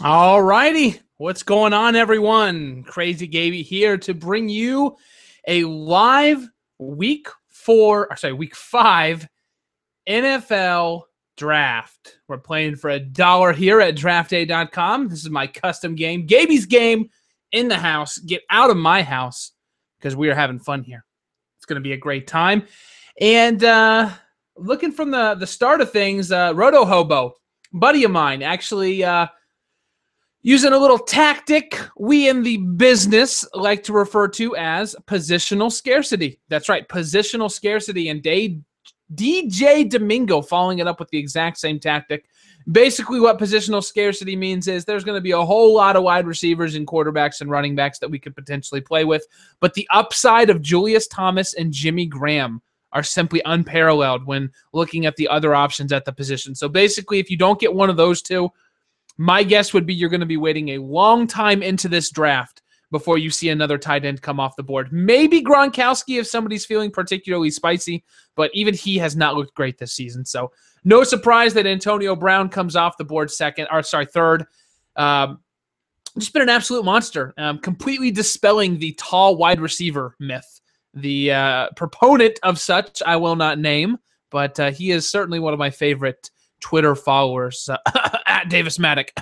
All righty. What's going on, everyone? Crazy Gaby here to bring you a live week 5 NFL draft. We're playing for $1 here at draftday.com. This is my custom game, Gaby's game in the house. Get out of my house because we are having fun here. It's going to be a great time. And looking from the start of things, Roto Hobo, buddy of mine, actually using a little tactic we in the business like to refer to as positional scarcity. That's right, positional scarcity. And DJ Domingo following it up with the exact same tactic. Basically, what positional scarcity means is there's going to be a whole lot of wide receivers and quarterbacks and running backs that we could potentially play with. But the upside of Julius Thomas and Jimmy Graham are simply unparalleled when looking at the other options at the position. So basically, if you don't get one of those two, my guess would be you're going to be waiting a long time into this draft before you see another tight end come off the board. Maybe Gronkowski if somebody's feeling particularly spicy, but even he has not looked great this season. So no surprise that Antonio Brown comes off the board third. Just been an absolute monster, completely dispelling the tall wide receiver myth. The proponent of such I will not name, but he is certainly one of my favorite Twitter followers, at Davis Maddock.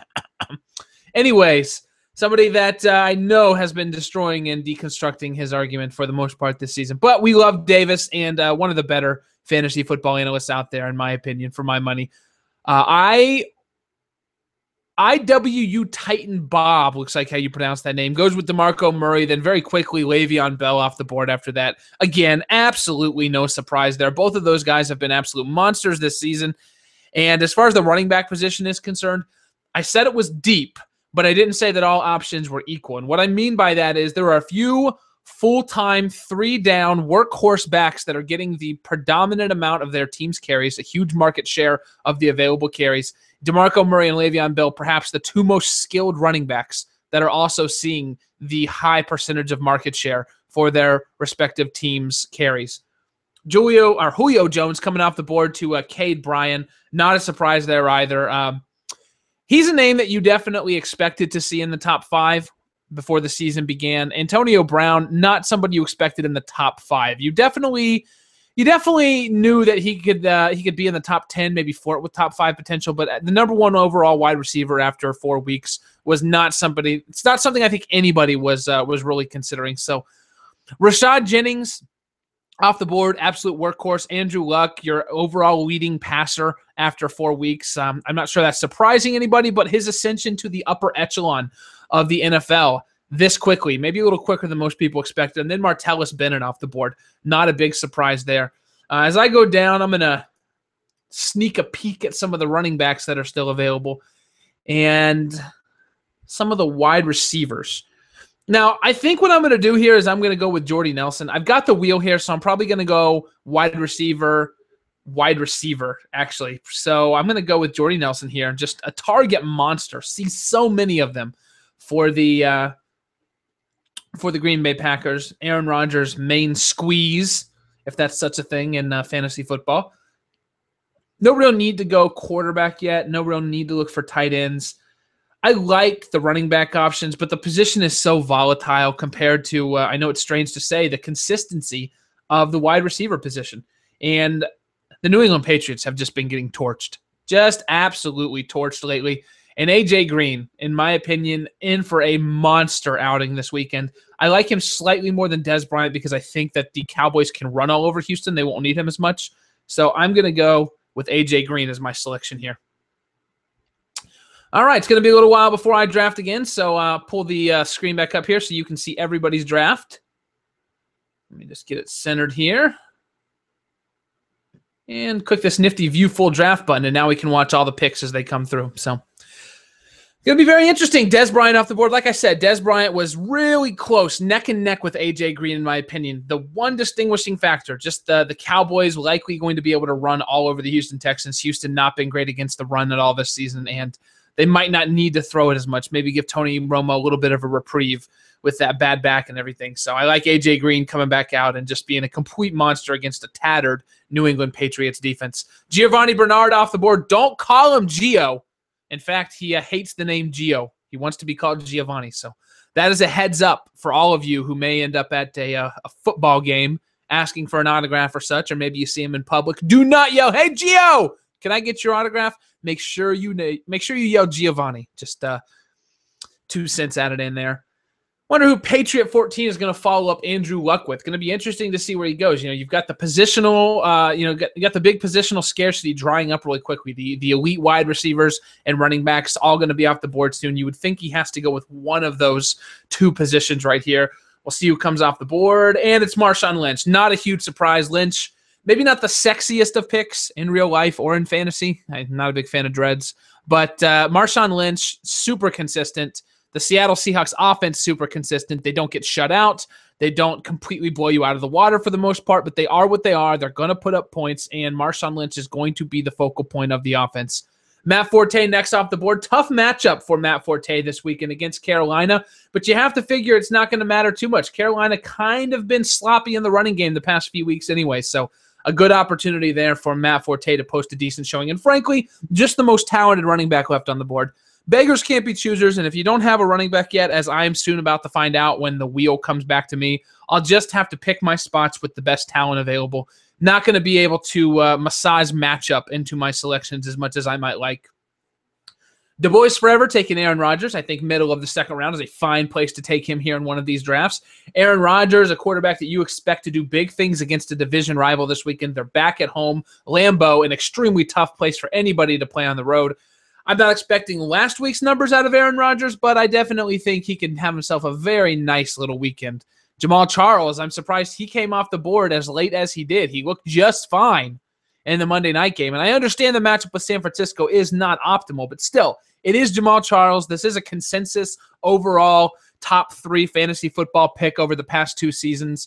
Anyways, somebody that I know has been destroying and deconstructing his argument for the most part this season. But we love Davis, and one of the better fantasy football analysts out there, in my opinion, for my money. IWU Titan Bob, looks like how you pronounce that name, goes with DeMarco Murray, then very quickly Le'Veon Bell off the board after that. Again, absolutely no surprise there. Both of those guys have been absolute monsters this season. And as far as the running back position is concerned, I said it was deep, but I didn't say that all options were equal. And what I mean by that is there are a few full-time, three-down workhorse backs that are getting the predominant amount of their team's carries, a huge market share of the available carries. DeMarco Murray and Le'Veon Bell, perhaps the two most skilled running backs that are also seeing the high percentage of market share for their respective teams' carries. Julio Jones coming off the board to Cade Bryan. Not a surprise there either. He's a name that you definitely expected to see in the top 5 before the season began. Antonio Brown, not somebody you expected in the top 5. You definitely knew that he could be in the top 10, maybe flirt with top 5 potential. But the number 1 overall wide receiver after 4 weeks was not somebody. It's not something I think anybody was really considering. So Rashad Jennings off the board, absolute workhorse. Andrew Luck, your overall leading passer after 4 weeks. I'm not sure that's surprising anybody, but his ascension to the upper echelon of the NFL this quickly, maybe a little quicker than most people expected. And then Martellus Bennett off the board. Not a big surprise there. As I go down, I'm going to sneak a peek at some of the running backs that are still available and some of the wide receivers. Now, I think what I'm going to do here is I'm going to go with Jordy Nelson. I've got the wheel here, so I'm probably going to go wide receiver, actually. So I'm going to go with Jordy Nelson here. Just a target monster. See so many of them for the Green Bay Packers. Aaron Rodgers' main squeeze, if that's such a thing in fantasy football. No real need to go quarterback yet. No real need to look for tight ends. I like the running back options, but the position is so volatile compared to, I know it's strange to say, the consistency of the wide receiver position. And the New England Patriots have just been getting torched. Just absolutely torched lately. And A.J. Green, in my opinion, in for a monster outing this weekend. I like him slightly more than Dez Bryant because I think that the Cowboys can run all over Houston. They won't need him as much. So I'm going to go with A.J. Green as my selection here. All right, it's going to be a little while before I draft again, so pull the screen back up here so you can see everybody's draft. Let me just get it centered here. And click this nifty View Full Draft button, and now we can watch all the picks as they come through. So it's going to be very interesting. Dez Bryant off the board. Like I said, Dez Bryant was really close, neck and neck with A.J. Green, in my opinion. The one distinguishing factor, just the Cowboys likely going to be able to run all over the Houston Texans. Houston not been great against the run at all this season, and they might not need to throw it as much. Maybe give Tony Romo a little bit of a reprieve with that bad back and everything. So I like A.J. Green coming back out and just being a complete monster against a tattered New England Patriots defense. Giovanni Bernard off the board. Don't call him Gio In fact, he hates the name Gio. He wants to be called Giovanni. So that is a heads up for all of you who may end up at a football game asking for an autograph or such, or maybe you see him in public. Do not yell, "Hey, Gio, can I get your autograph?" Make sure you yell Giovanni. Just 2 cents added in there. Wonder who Patriot 14 is going to follow up Andrew Luck with. Going to be interesting to see where he goes. You've got the positional, you got the big positional scarcity drying up really quickly. The elite wide receivers and running backs all going to be off the board soon. You would think he has to go with one of those 2 positions right here. We'll see who comes off the board, and it's Marshawn Lynch. Not a huge surprise. Lynch, maybe not the sexiest of picks in real life or in fantasy. I'm not a big fan of dreads, but Marshawn Lynch, super consistent. The Seattle Seahawks offense, super consistent. They don't get shut out. They don't completely blow you out of the water for the most part, but they are what they are. They're going to put up points, and Marshawn Lynch is going to be the focal point of the offense. Matt Forte next off the board. Tough matchup for Matt Forte this weekend against Carolina, but you have to figure it's not going to matter too much. Carolina kind of been sloppy in the running game the past few weeks anyway, so a good opportunity there for Matt Forte to post a decent showing, and frankly, just the most talented running back left on the board. Beggars can't be choosers, and if you don't have a running back yet, as I'm soon about to find out when the wheel comes back to me, I'll just have to pick my spots with the best talent available. Not going to be able to massage matchup into my selections as much as I might like. The Boys Forever taking Aaron Rodgers. I think middle of the second round is a fine place to take him here in one of these drafts. Aaron Rodgers, a quarterback that you expect to do big things against a division rival this weekend. They're back at home. Lambeau, an extremely tough place for anybody to play on the road. I'm not expecting last week's numbers out of Aaron Rodgers, but I definitely think he can have himself a very nice little weekend. Jamal Charles, I'm surprised he came off the board as late as he did. He looked just fine in the Monday night game. And I understand the matchup with San Francisco is not optimal, but still, it is Jamal Charles. This is a consensus overall top 3 fantasy football pick over the past 2 seasons.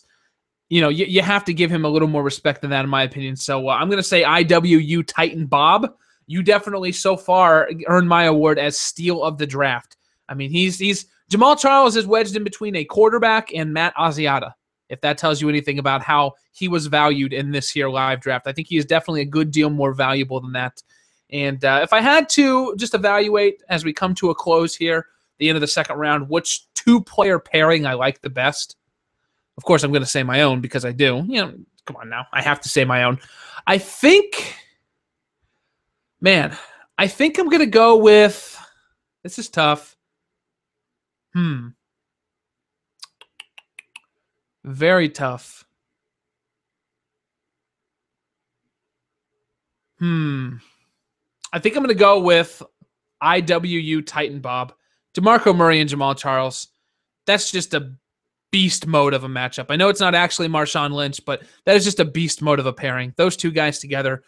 You have to give him a little more respect than that, in my opinion. So I'm going to say IWU Titan Bob. You definitely so far earned my award as steal of the draft. I mean, he's Jamal Charles is wedged in between a quarterback and Matt Asiata, if that tells you anything about how he was valued in this here live draft. I think he is definitely a good deal more valuable than that. And if I had to just evaluate as we come to a close here, the end of the second round, which 2-player pairing I like the best, of course I'm going to say my own because I do. Come on now. I have to say my own. I think I'm going to go with, this is tough. Very tough. I think I'm going to go with IWU Titan Bob. DeMarco Murray and Jamal Charles. That's just a beast mode of a matchup. I know it's not actually Marshawn Lynch, but that is just a beast mode of a pairing. Those 2 guys together.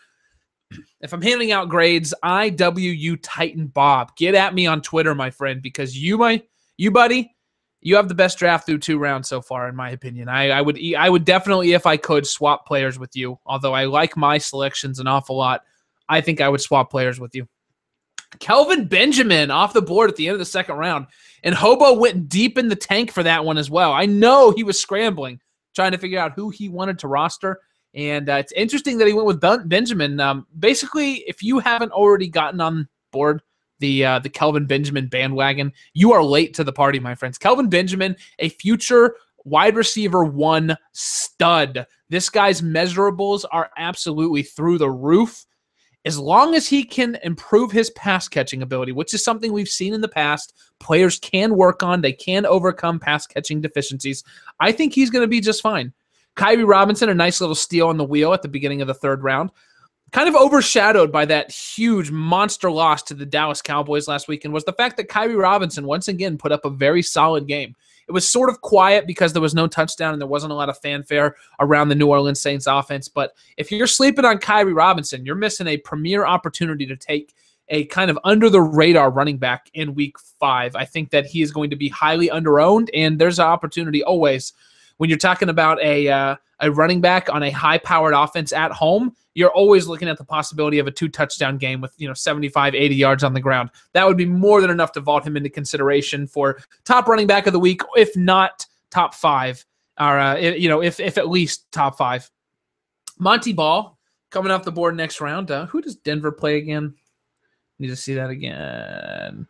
If I'm handing out grades, IWU Titan Bob. Get at me on Twitter, my friend, because you buddy, you have the best draft through 2 rounds so far, in my opinion. I would definitely, if I could, swap players with you. Although I like my selections an awful lot, I think I would swap players with you. Kelvin Benjamin off the board at the end of the second round. And Hobo went deep in the tank for that one as well. I know he was scrambling, trying to figure out who he wanted to roster. And it's interesting that he went with Benjamin. Basically, if you haven't already gotten on board the Kelvin Benjamin bandwagon, you are late to the party, my friends. Kelvin Benjamin, a future wide receiver 1 stud. This guy's measurables are absolutely through the roof. As long as he can improve his pass catching ability, which is something we've seen in the past, players can work on. They can overcome pass catching deficiencies. I think he's going to be just fine. Kyrie Robinson, a nice little steal on the wheel at the beginning of the 3rd round. Kind of overshadowed by that huge monster loss to the Dallas Cowboys last weekend was the fact that Kyrie Robinson once again put up a very solid game. It was sort of quiet because there was no touchdown and there wasn't a lot of fanfare around the New Orleans Saints offense. But if you're sleeping on Kyrie Robinson, you're missing a premier opportunity to take a kind of under-the-radar running back in Week 5. I think that he is going to be highly under-owned, and there's an opportunity always when you're talking about a running back on a high-powered offense at home. You're always looking at the possibility of a 2-touchdown game with 75, 80 yards on the ground. That would be more than enough to vault him into consideration for top running back of the week, if not top 5, or if at least top 5. Monty Ball coming off the board next round. Who does Denver play again? Need to see that again.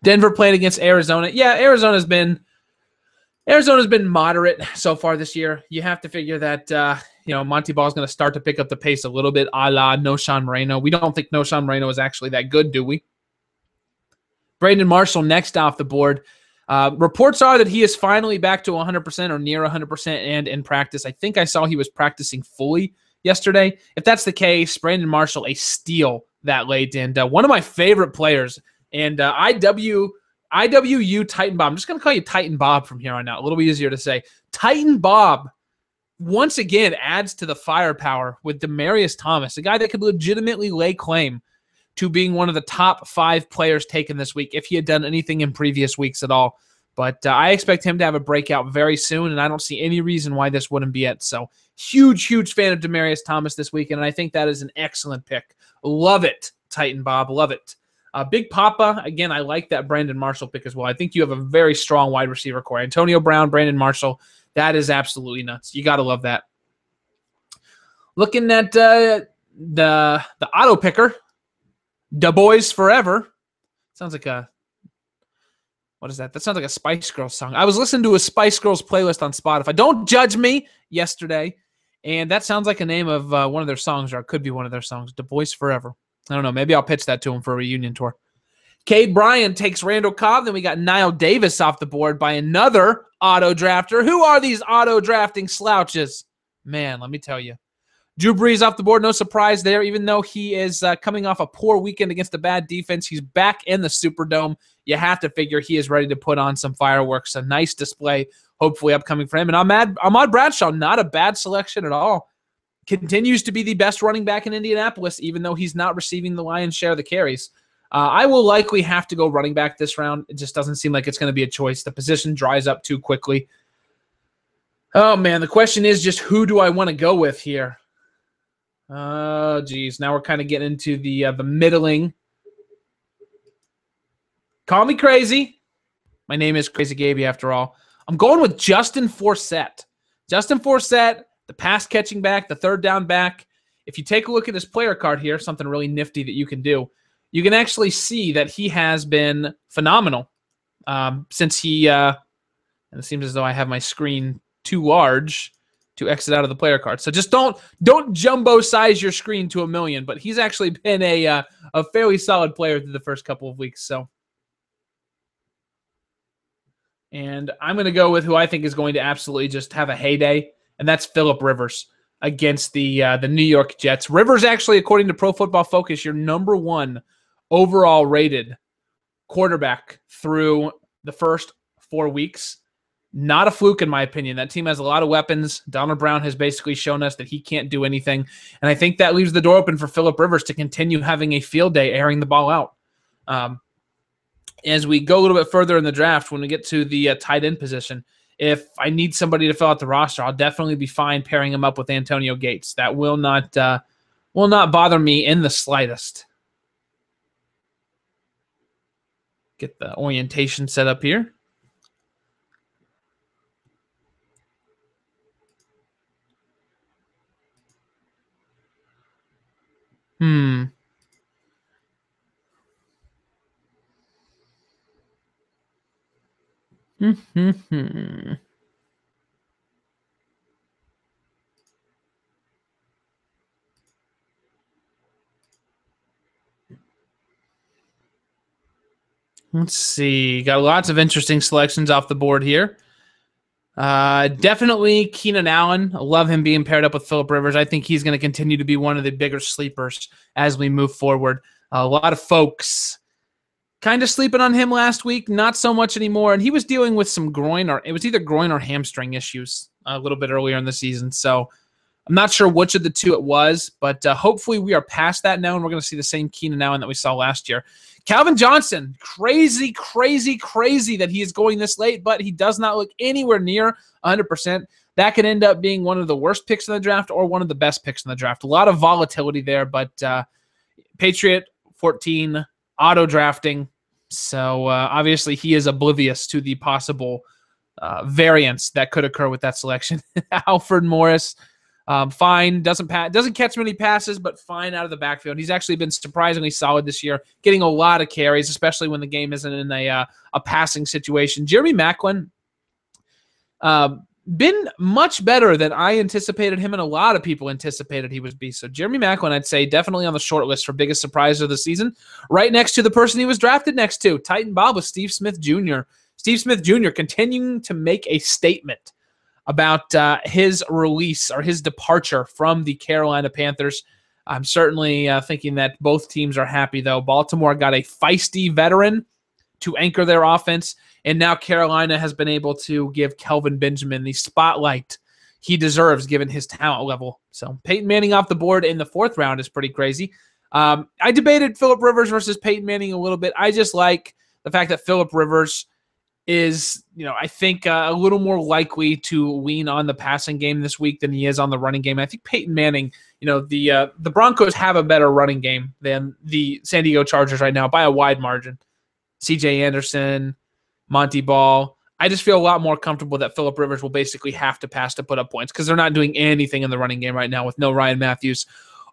Denver played against Arizona. Yeah, Arizona's been moderate so far this year. You have to figure that Monty Ball's going to start to pick up the pace a little bit, a la Noshan Moreno. We don't think Noshan Moreno is actually that good, do we? Brandon Marshall next off the board. Reports are that he is finally back to 100% or near 100% and in practice. I think I saw he was practicing fully yesterday. If that's the case, Brandon Marshall, a steal that late. And one of my favorite players. And IWU Titan Bob. I'm just going to call you Titan Bob from here on out. A little bit easier to say. Titan Bob once again adds to the firepower with Demaryius Thomas, a guy that could legitimately lay claim to being one of the top 5 players taken this week if he had done anything in previous weeks at all. But I expect him to have a breakout very soon, and I don't see any reason why this wouldn't be it. So huge fan of Demaryius Thomas this weekend, and I think that is an excellent pick. Love it, Titan Bob. Love it. Big Papa, again, I like that Brandon Marshall pick as well. I think you have a very strong wide receiver core. Antonio Brown, Brandon Marshall, that is absolutely nuts. You got to love that. Looking at the auto picker, Da Boys Forever. Sounds like what is that? That sounds like a Spice Girls song. I was listening to a Spice Girls playlist on Spotify. Don't judge me yesterday. And that sounds like a name of one of their songs, or it could be one of their songs. Da Boys Forever. I don't know. Maybe I'll pitch that to him for a reunion tour. Cade Bryan takes Randall Cobb. Then we got Niall Davis off the board by another auto drafter. Who are these auto drafting slouches? Man, let me tell you. Drew Brees off the board. No surprise there. Even though he is coming off a poor weekend against a bad defense, he's back in the Superdome. You have to figure he is ready to put on some fireworks. A nice display, hopefully upcoming for him. And Ahmad Bradshaw, not a bad selection at all. Continues to be the best running back in Indianapolis, even though he's not receiving the lion's share of the carries. I will likely have to go running back this round. It just doesn't seem like it's going to be a choice. The position dries up too quickly. Oh, man, the question is just who do I want to go with here? Oh, geez. Now we're kind of getting into the middling. Call me crazy. My name is Crazy Gaby after all. I'm going with Justin Forsett. Justin Forsett, the pass catching back, the third down back. If you take a look at his player card here, something really nifty that you can do, you can actually see that he has been phenomenal since he, and it seems as though I have my screen too large to exit out of the player card. So just don't jumbo size your screen to 1,000,000, but he's actually been a fairly solid player through the first couple of weeks. So, and I'm going to go with who I think is going to absolutely just have a heyday, and that's Phillip Rivers against the New York Jets. Rivers actually, according to Pro Football Focus, your number 1 overall rated quarterback through the first 4 weeks. Not a fluke, in my opinion. That team has a lot of weapons. Donald Brown has basically shown us that he can't do anything. And I think that leaves the door open for Phillip Rivers to continue having a field day airing the ball out. As we go a little bit further in the draft, when we get to the tight end position, if I need somebody to fill out the roster, I'll definitely be fine pairing him up with Antonio Gates. That will not bother me in the slightest. Get the orientation set up here. Let's see. Got lots of interesting selections off the board here. Definitely Keenan Allen. I love him being paired up with Phillip Rivers. I think he's going to continue to be one of the bigger sleepers as we move forward. A lot of folks kind of sleeping on him last week, not so much anymore. And he was dealing with some it was either groin or hamstring issues a little bit earlier in the season. So I'm not sure which of the two it was, but hopefully we are past that now and we're going to see the same Keenan Allen that we saw last year. Calvin Johnson, crazy that he is going this late, but he does not look anywhere near 100%. That could end up being one of the worst picks in the draft or one of the best picks in the draft. A lot of volatility there, but Patriot 14, auto drafting. So obviously he is oblivious to the possible variance that could occur with that selection. Alfred Morris, Fine, doesn't catch many passes, but fine out of the backfield. He's actually been surprisingly solid this year, getting a lot of carries, especially when the game isn't in a passing situation. Jeremy Maclin, been much better than I anticipated him, and a lot of people anticipated he would be. So Jeremy Maclin, I'd say, definitely on the short list for biggest surprise of the season, right next to the person he was drafted next to, Titan Bob, with Steve Smith Jr. Steve Smith Jr. continuing to make a statement about his release or his departure from the Carolina Panthers. I'm certainly thinking that both teams are happy, though. Baltimore got a feisty veteran to anchor their offense, and now Carolina has been able to give Kelvin Benjamin the spotlight he deserves given his talent level. So Peyton Manning off the board in the 4th round is pretty crazy. I debated Phillip Rivers versus Peyton Manning a little bit. I just like the fact that Phillip Rivers is, I think a little more likely to lean on the passing game this week than he is on the running game. I think Peyton Manning, the Broncos have a better running game than the San Diego Chargers right now by a wide margin. CJ Anderson, Monty Ball. I just feel a lot more comfortable that Phillip Rivers will basically have to pass to put up points because they're not doing anything in the running game right now with no Ryan Matthews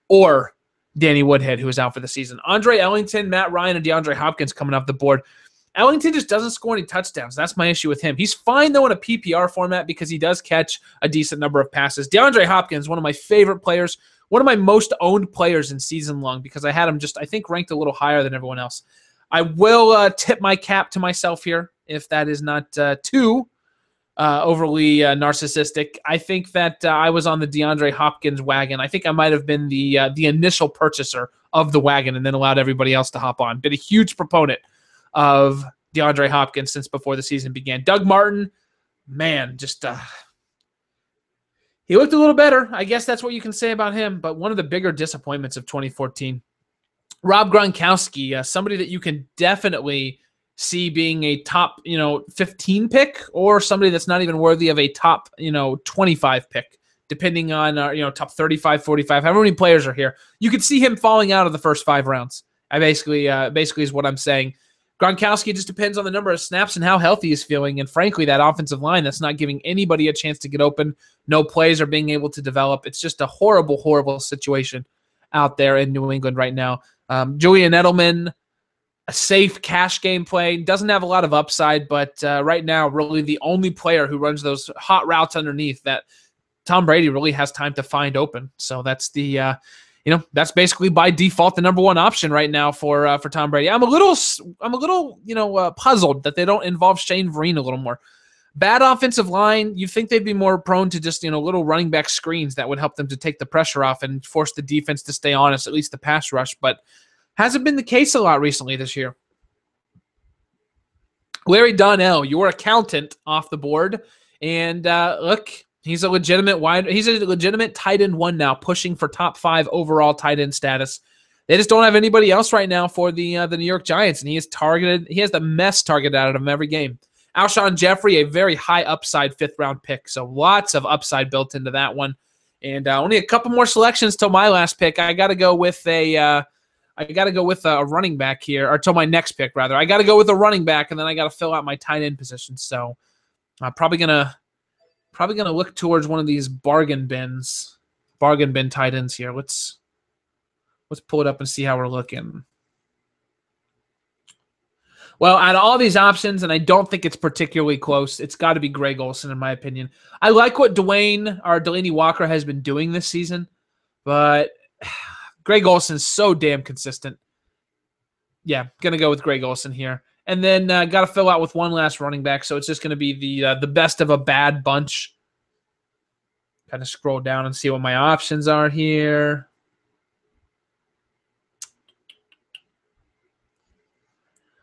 or Danny Woodhead, who is out for the season. Andre Ellington, Matt Ryan, and DeAndre Hopkins coming off the board. Ellington just doesn't score any touchdowns. That's my issue with him. He's fine, though, in a PPR format because he does catch a decent number of passes. DeAndre Hopkins, one of my favorite players, one of my most owned players in season long because I had him just, I think, ranked a little higher than everyone else. I will tip my cap to myself here if that is not too overly narcissistic. I think that I was on the DeAndre Hopkins wagon. I think I might have been the initial purchaser of the wagon and then allowed everybody else to hop on. Been a huge proponent of DeAndre Hopkins since before the season began. Doug Martin, man, just he looked a little better. I guess that's what you can say about him, but one of the bigger disappointments of 2014. Rob Gronkowski, somebody that you can definitely see being a top, 15 pick or somebody that's not even worthy of a top, 25 pick, depending on, top 35, 45, however many players are here. You could see him falling out of the first 5 rounds. I basically is what I'm saying. Gronkowski just depends on the number of snaps and how healthy he's feeling. And frankly, that offensive line that's not giving anybody a chance to get open. No plays are being able to develop. It's just a horrible, horrible situation out there in New England right now. Julian Edelman, a safe cash game play. Doesn't have a lot of upside, but right now, really the only player who runs those hot routes underneath that Tom Brady really has time to find open. So that's the that's basically by default the number one option right now for Tom Brady. I'm a little puzzled that they don't involve Shane Vereen a little more. Bad offensive line. You think they'd be more prone to just little running back screens that would help them to take the pressure off and force the defense to stay honest, at least the pass rush. But hasn't been the case a lot recently this year. Larry Donnell, your accountant, off the board, and look. He's a legitimate tight end 1 now, pushing for top 5 overall tight end status. They just don't have anybody else right now for the New York Giants, and he has the mess targeted out of him every game. Alshon Jeffrey, a very high upside 5th round pick, so lots of upside built into that one. And only a couple more selections till my last pick. I got to go with a running back here, or till my next pick rather. I got to go with a running back, and then I got to fill out my tight end position. So I'm probably gonna look towards one of these bargain bin tight ends here. Let's pull it up and see how we're looking. Well, out of all these options, and I don't think it's particularly close, it's got to be Greg Olsen in my opinion. I like what Delanie Walker has been doing this season, but Greg Olsen's so damn consistent. Yeah, gonna go with Greg Olsen here. And then got to fill out with one last running back, so it's just going to be the best of a bad bunch. Kind of scroll down and see what my options are here.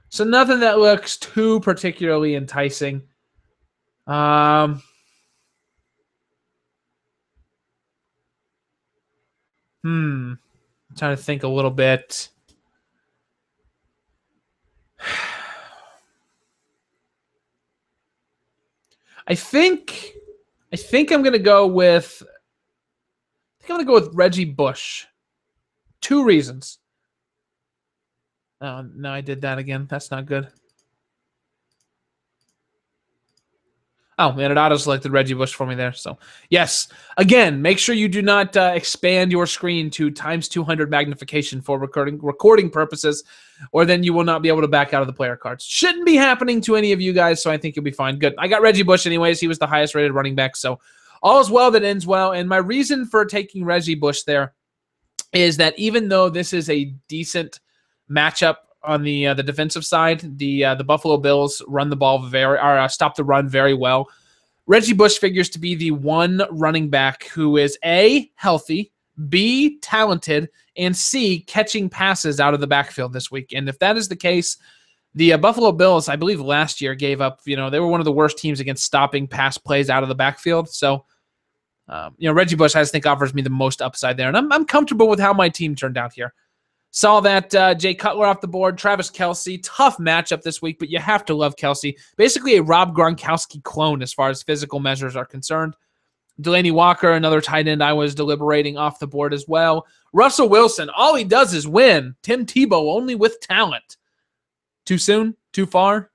So nothing that looks too particularly enticing. I'm trying to think a little bit. I think I'm gonna go with Reggie Bush. 2 reasons. Oh, no, I did that again. That's not good. Oh, man, it auto-selected Reggie Bush for me there. So, yes. Again, make sure you do not expand your screen to times 200 magnification for recording purposes, or then you will not be able to back out of the player cards. Shouldn't be happening to any of you guys, so I think you'll be fine. Good. I got Reggie Bush anyways. He was the highest-rated running back, so all is well that ends well. And my reason for taking Reggie Bush there is that even though this is a decent matchup on the defensive side, the Buffalo Bills run the ball stop the run very well. Reggie Bush figures to be the one running back who is A, healthy, B, talented, and C, catching passes out of the backfield this week. And if that is the case, the Buffalo Bills, I believe last year gave up, they were one of the worst teams against stopping pass plays out of the backfield. So, Reggie Bush, I think, offers me the most upside there. And I'm comfortable with how my team turned out here. Saw that Jay Cutler off the board, Travis Kelce, tough matchup this week, but you have to love Kelce. Basically a Rob Gronkowski clone as far as physical measures are concerned. Delanie Walker, another tight end I was deliberating off the board as well. Russell Wilson, all he does is win. Tim Tebow, only with talent. Too soon? Too far?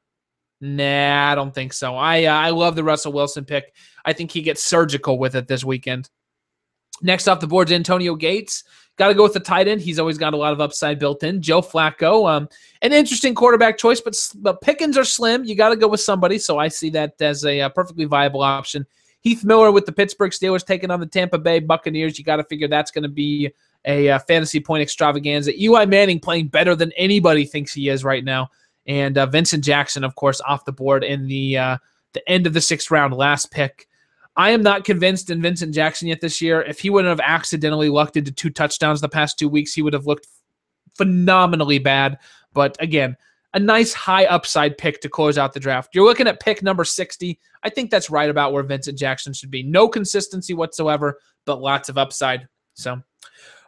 Nah, I don't think so. I love the Russell Wilson pick. I think he gets surgical with it this weekend. Next off the board is Antonio Gates. Got to go with the tight end. He's always got a lot of upside built in. Joe Flacco, an interesting quarterback choice, but pickings are slim. You got to go with somebody, so I see that as a perfectly viable option. Heath Miller with the Pittsburgh Steelers taking on the Tampa Bay Buccaneers. You got to figure that's going to be a fantasy point extravaganza. Eli Manning playing better than anybody thinks he is right now. And Vincent Jackson, of course, off the board in the end of the 6th round, last pick. I am not convinced in Vincent Jackson yet this year. If he wouldn't have accidentally lucked into 2 touchdowns the past 2 weeks, he would have looked phenomenally bad. But again, a nice high upside pick to close out the draft. You're looking at pick number 60. I think that's right about where Vincent Jackson should be. No consistency whatsoever, but lots of upside. So,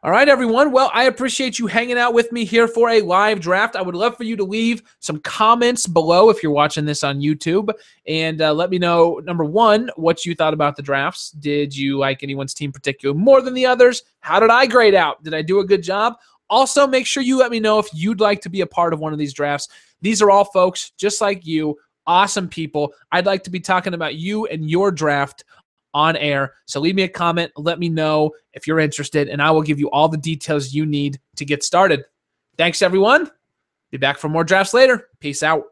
all right, everyone. Well, I appreciate you hanging out with me here for a live draft. I would love for you to leave some comments below if you're watching this on YouTube. And let me know, number one, what you thought about the drafts. Did you like anyone's team particularly more than the others? How did I grade out? Did I do a good job? Also, make sure you let me know if you'd like to be a part of one of these drafts. These are all folks just like you, awesome people. I'd like to be talking about you and your draft on air. So leave me a comment. Let me know if you're interested, and I will give you all the details you need to get started. Thanks, everyone. Be back for more drafts later. Peace out.